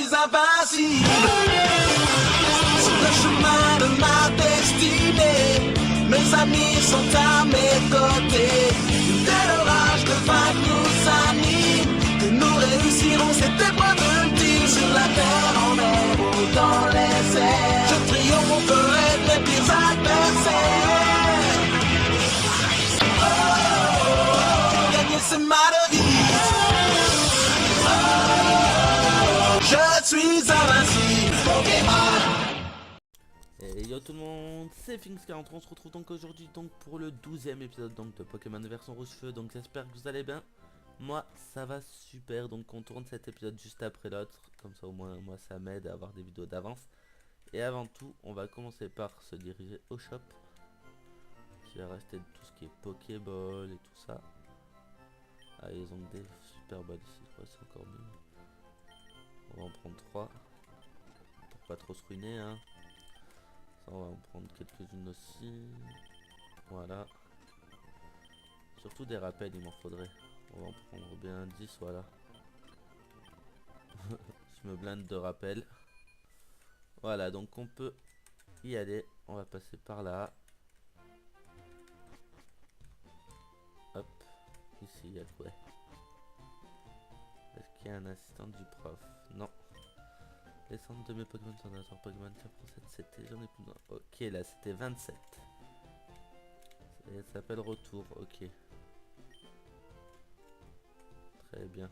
suis invincible. Sur le chemin de ma destinée, mes amis sont à mes côtés. Dès l'orage de vagues nous anime, que nous réussirons cette épreuve ultime. Sur la terre, en mer ou dans les airs, je triompherai de mes pires adversaires. Gagner c'est ma devise. Je suis invincible, Pokémon. Et yo tout le monde, c'est Finks43, on se retrouve donc aujourd'hui pour le 12e épisode donc de Pokémon version rouge-feu. Donc j'espère que vous allez bien. Moi ça va super, donc on tourne cet épisode juste après l'autre. Comme ça au moins moi ça m'aide à avoir des vidéos d'avance. Et avant tout, on va commencer par se diriger au shop. Qui va rester de tout ce qui est Pokéball et tout ça. Ah, ils ont des super balles ici, ouais, c'est encore mieux. On va en prendre 3 pour pas trop se ruiner, hein. Ça, on va en prendre quelques-unes aussi. Voilà. Surtout des rappels, il m'en faudrait. On va en prendre bien 10, voilà. Je me blinde de rappels. Voilà, donc on peut y aller. On va passer par là. Hop. Ici, il y a quoi? Est-ce qu'il y a un assistant du prof? Non. Les centres de mes Pokémon sont dans Pokémon 4.7, c'était j'en ai plus d'un. Ok, là c'était 27. Ça s'appelle retour, ok. Très bien.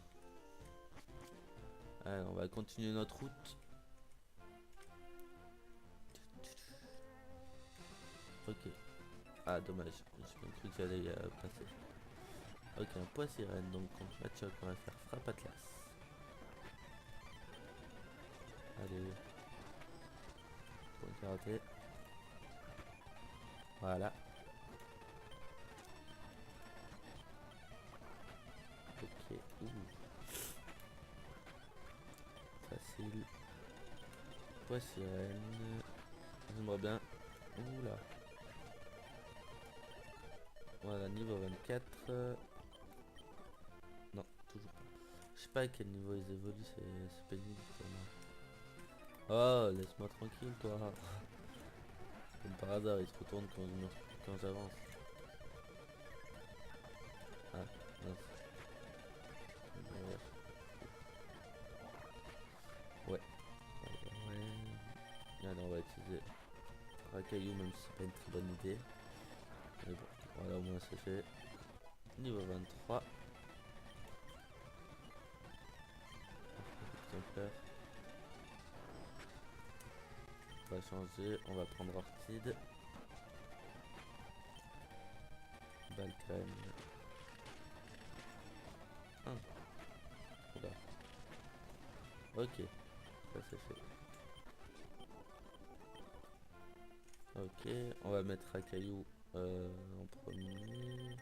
Allez, on va continuer notre route. Ok. Ah, dommage. J'ai bien cru que j'allais passer. Ok, un poids sirène, donc contre Machoc, on va faire frappe Atlas. Allez. Point karaté. Voilà. Ok. Ouh. Facile. Poids sirène. J'aimerais bien. Oula. Voilà, niveau 24. Non, toujours pas. Je sais pas à quel niveau ils évoluent, c'est pénible pour moi. Oh, laisse-moi tranquille, toi. Comme par hasard, il se retourne quand j'avance. Ah, mince. Ouais. Allez, on va utiliser Racaillou, même si c'est pas une très bonne idée. Mais bon, voilà, au moins c'est fait. Niveau 23. Exemplaire. On va changer, on va prendre Orchid. Balkan. Ah. Oula. Ok, ça c'est fait. Ok, on va mettre Racaillou en premier.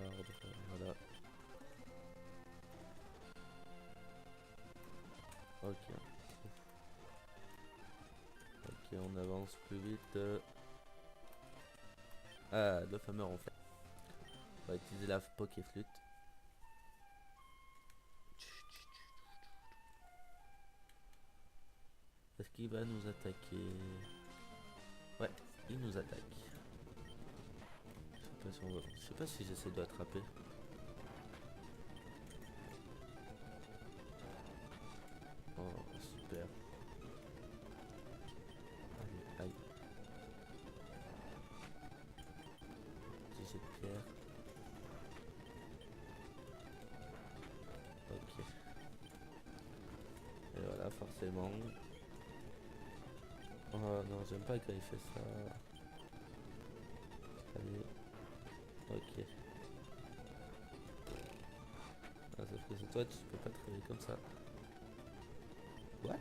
Ordre, voilà. Ok. Ok, on avance plus vite. Ah, le fameux ronflet. On va utiliser la Pokéflûte. Est-ce qu'il va nous attaquer? Ouais, il nous attaque. Je sais pas si j'essaie de l'attraper. Oh, super. Allez, aïe. Petit jet de pierre. Ok. Et voilà, forcément. Oh non, j'aime pas quand il fait ça. Allez. Ok. Ah, sauf que c'est toi, tu peux pas te réveiller comme ça. What?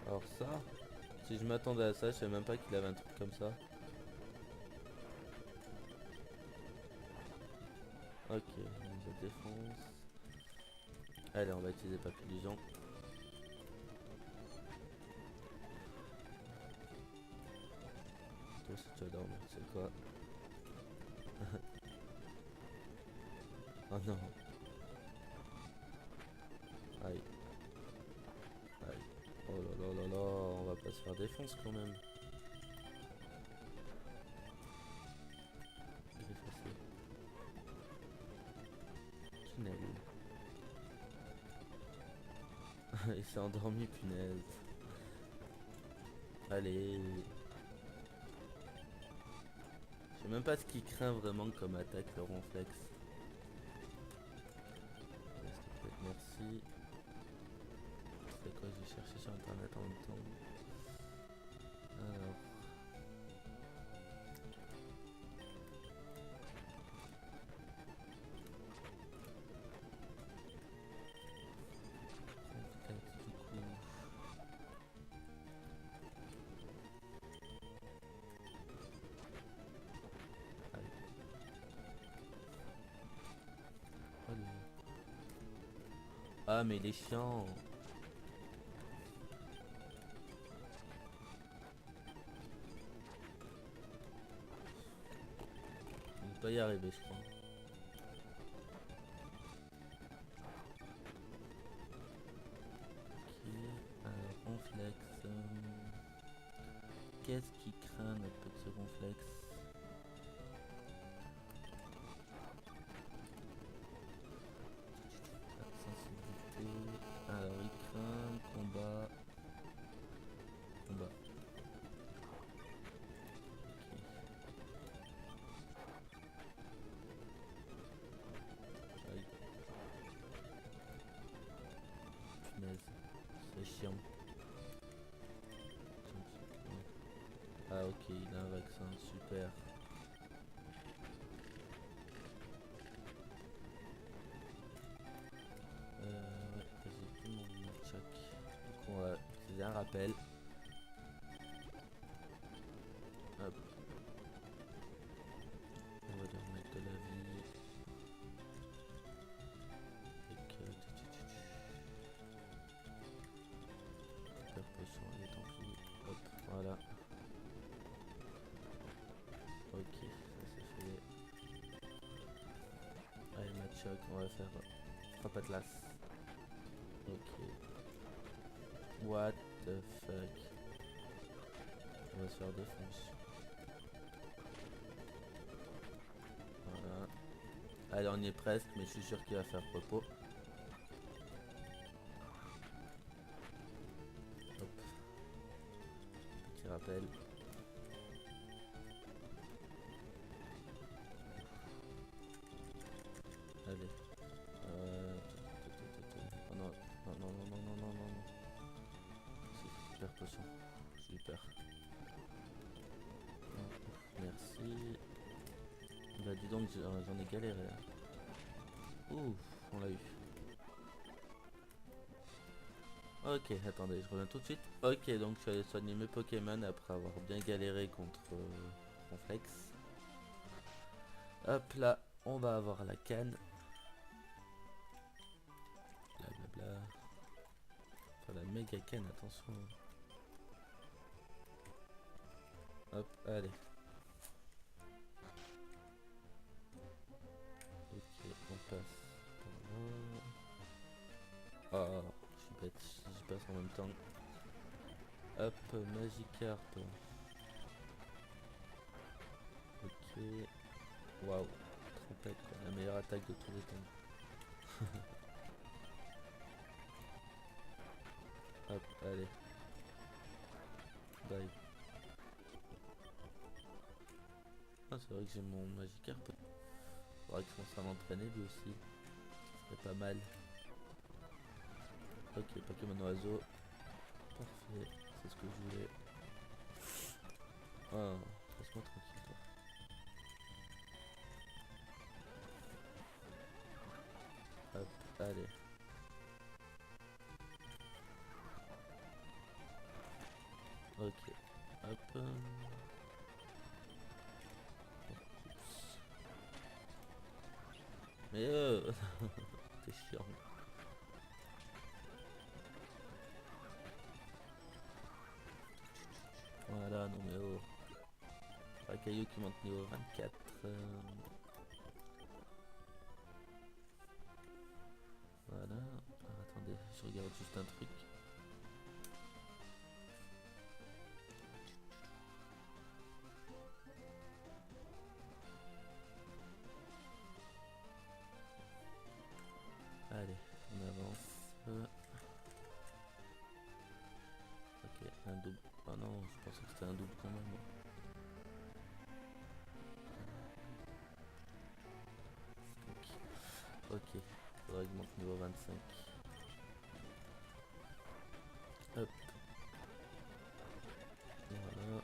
Alors ça, si je m'attendais à ça, je savais même pas qu'il avait un truc comme ça. Ok, on se défonce. Allez, on va utiliser Papillusion. Toi si tu vas dormir, c'est quoi? Oh non. Aïe. Aïe. Oh là là là là, on va pas se faire défoncer quand même. Je vais effacer. Tunnel. Il s'est endormi, punaise. Allez. Je sais même pas ce qui craint vraiment comme attaque le ronflex. Merci. C'est quoi, je vais chercher sur internet en même temps. Alors. Ronflex, du coup. Allez. Allez. Ah mais il est chiant. On va pas y arriver je crois. Ok, alors ronflex. Qu'est-ce qui craint notre petit ronflex? Sensibilité. Alors il craint combat. Combat. Ok. Aïe. Punaise. C'est chiant. Ah ok, il a un vaccin, super. Ouais, j'ai plus mon choc. Donc on va utiliser un rappel. Hop. On va lui remettre de la vie. Et que... Super potion, il est tant pis. Hop, voilà. Ok, ça c'est fait. Allez, match choc, on va faire frappe atlas. Ok. What the fuck. On va se faire défonce. Voilà. Allez, on y est presque, mais je suis sûr qu'il va faire repos. Hop. Petit rappel. Allez. Oh non, non, non, non, non, non, non, non, non. C'est super potion. Super. Oh, merci. Bah dis donc, j'en ai galéré là. Ouf, on l'a eu. Ok, attendez, je reviens tout de suite. Ok, donc je suis allé soigner mes Pokémon après avoir bien galéré contre Ronflex. Hop là, on va avoir la canne. Blablabla. Enfin, la méga canne, attention. Hop, allez. Ok, on passe par là. Oh, je suis bête, j'y passe en même temps. Hop, Magikarp. Ok. Waouh, trompette quoi, la meilleure attaque de tous les temps. Hop, allez. Bye. Ah, c'est vrai que j'ai mon Magikarp. Faudrait que je commence à m'entraîner lui aussi. Ce serait pas mal. Ok, Pokémon oiseau. Parfait, c'est ce que je voulais. Oh, laisse-moi tranquille toi. Hop, allez. Ok, hop. Oups. Mais t'es chiant. Voilà, non mais oh. Un caillou qui monte niveau 24. Voilà. Alors, attendez, je regarde juste un truc. Allez, on avance. Ok, un double. Ah non, je pensais que c'était un double quand même. Ok, faudrait que je monte niveau 25. Hop. Voilà.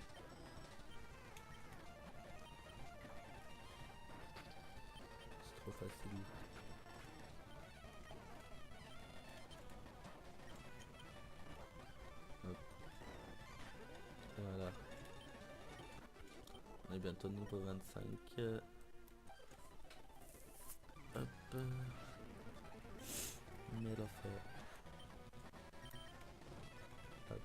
C'est trop facile. Hop. Voilà. On est bientôt niveau 25. Hop. Mais l'affaire. Hop.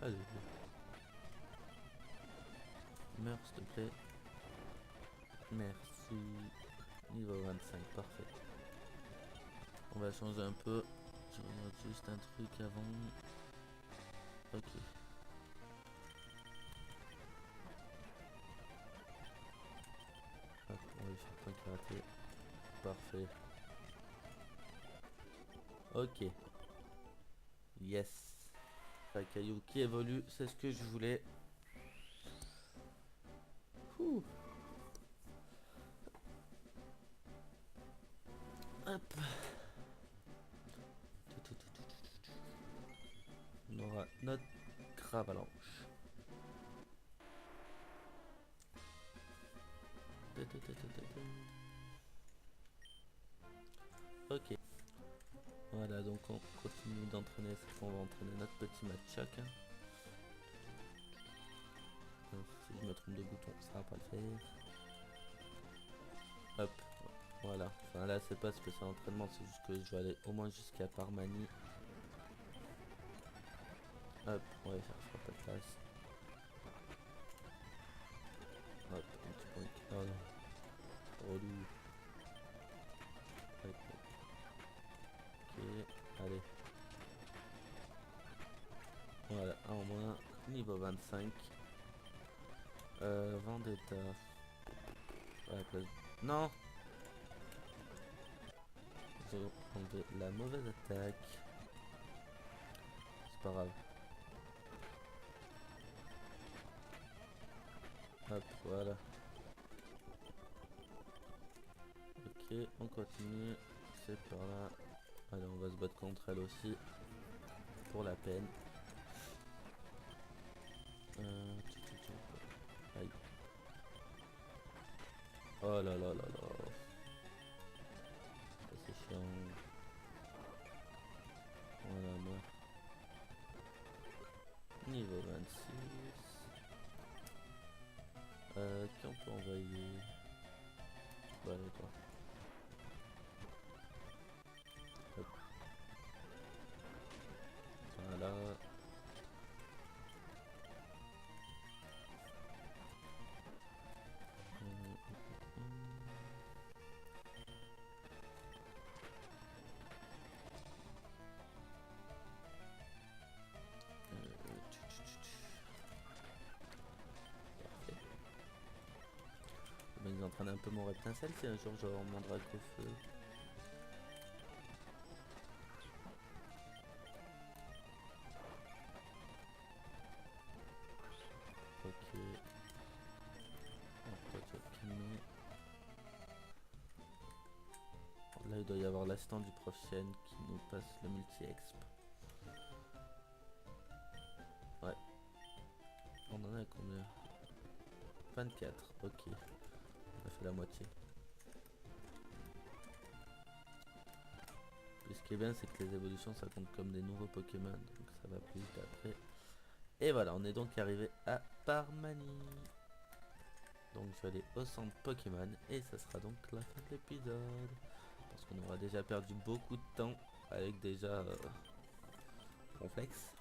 Allez. Meurs s'il te plaît. Merci. Niveau 25, parfait. On va changer un peu. Je regarde juste un truc avant. Ok. Hop, on va faire point karaté. Parfait. Ok. Yes. Un caillou qui évolue, c'est ce que je voulais. Ouh. Hop. On aura notre cravalanche. Ok. Voilà, donc on continue d'entraîner, c'est qu'on va entraîner notre petit Machoc. Si je me trompe de bouton, ça va pas le faire. Hop, voilà. Enfin là c'est pas spécial entraînement, c'est juste que je vais aller au moins jusqu'à Parmanie. Hop, on va faire frappe à classe. Hop, un petit point. Oh non. Relou. Hop. Ok, allez. Voilà, un en moins. Niveau 25. Vendetta. À la place. Non! J'ai enlevé la mauvaise attaque. C'est pas grave. Hop, voilà. Ok, on continue. C'est par là. Allez, on va se battre contre elle aussi. Pour la peine. Aïe. Oh là là là là. Ça c'est chiant. Voilà, moi. Niveau 26. Qui on peut envoyer? Bah allez toi. Hop. Voilà. Ils entraînent un peu mon reptincelle si un jour je remonterai au feu. Ok. On peut te calmer. Là il doit y avoir l'assistant du prof Chen qui nous passe le multi-exp. Ouais. On en a combien? 24, ok. On a fait la moitié. Et ce qui est bien c'est que les évolutions ça compte comme des nouveaux Pokémon. Donc ça va plus vite après. Et voilà, on est donc arrivé à Parmanie. Donc je vais aller au centre Pokémon et ça sera donc la fin de l'épisode. Parce qu'on aura déjà perdu beaucoup de temps avec déjà complexe.